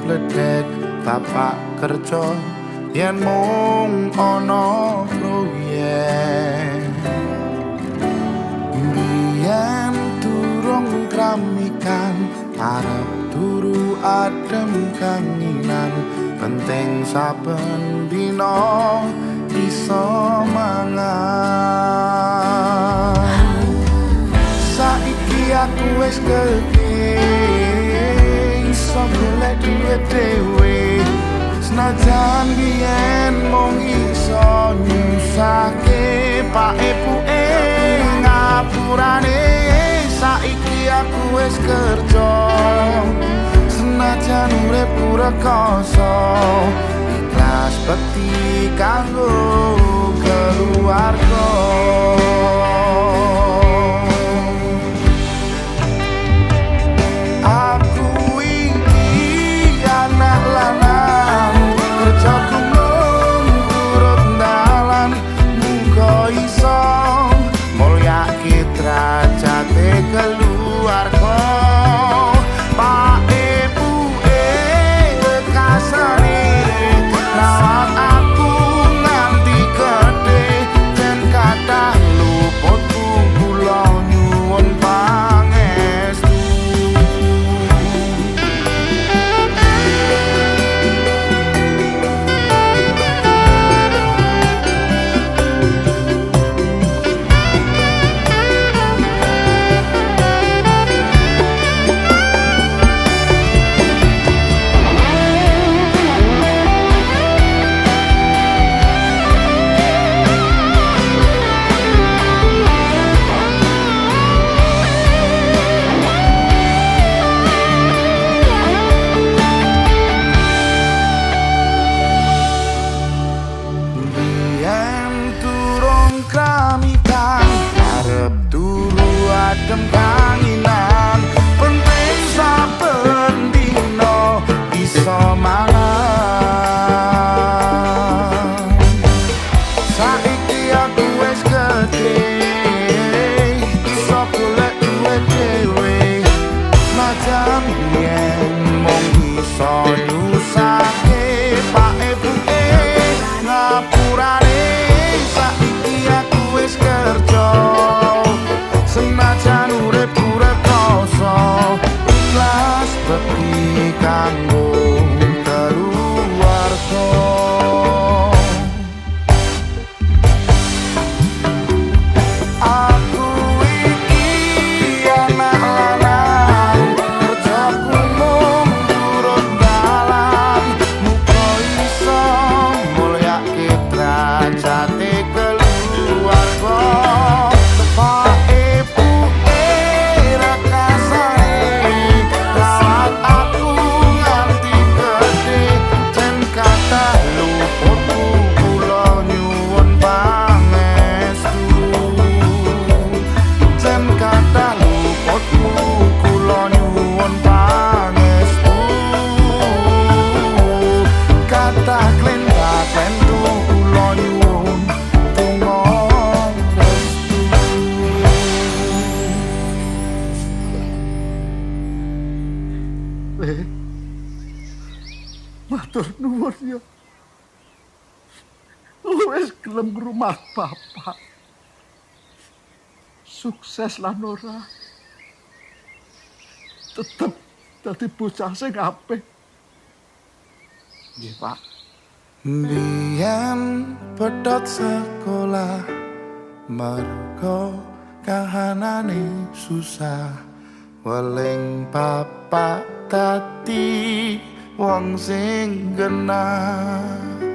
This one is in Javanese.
pledhet bapak kerja yen mung ana proyek. Biyen durung kramikan arep turu adem kanginan, penting saben dina iso mangan. Saiki aku wis gedhe, iso golek duit dhewe, senajan biyen mung iso nyusahke pak epuke ngapurane. Saiki aku wis kerja, senajan urip rekoso, ikhlas bekti kanggo keluarga. Aku iki anak lanang, kerjaku mung turut dalan, muga iso mulyake derajate keluarga. Pak epuke kasane rawat aku nganti gedhe, yen kathah luputku kula nyuwun pangestu. Adem kanginan, penting saben dina iso mangan. Saiki aku wis gedhe, iso golek duit dhewe, senajan biyen mung iso nyusahke pak epuke ngapurane. Saiki aku wis kerja, senajan urip rekoso, ikhlas bekti kanggo keluarga. Aku iki anak lanang, kerjaku mung turut dalan, muga iso mulyake derajate keluarga. Matur nuwun ya. Wis gelem rumah bapak. Sukses lan ora, tetep dadi bocah sing apik. Nggih, Pak. Biyen pedhot sekolah, mergo kahanane susah, weling bapak dadi wong sing genah.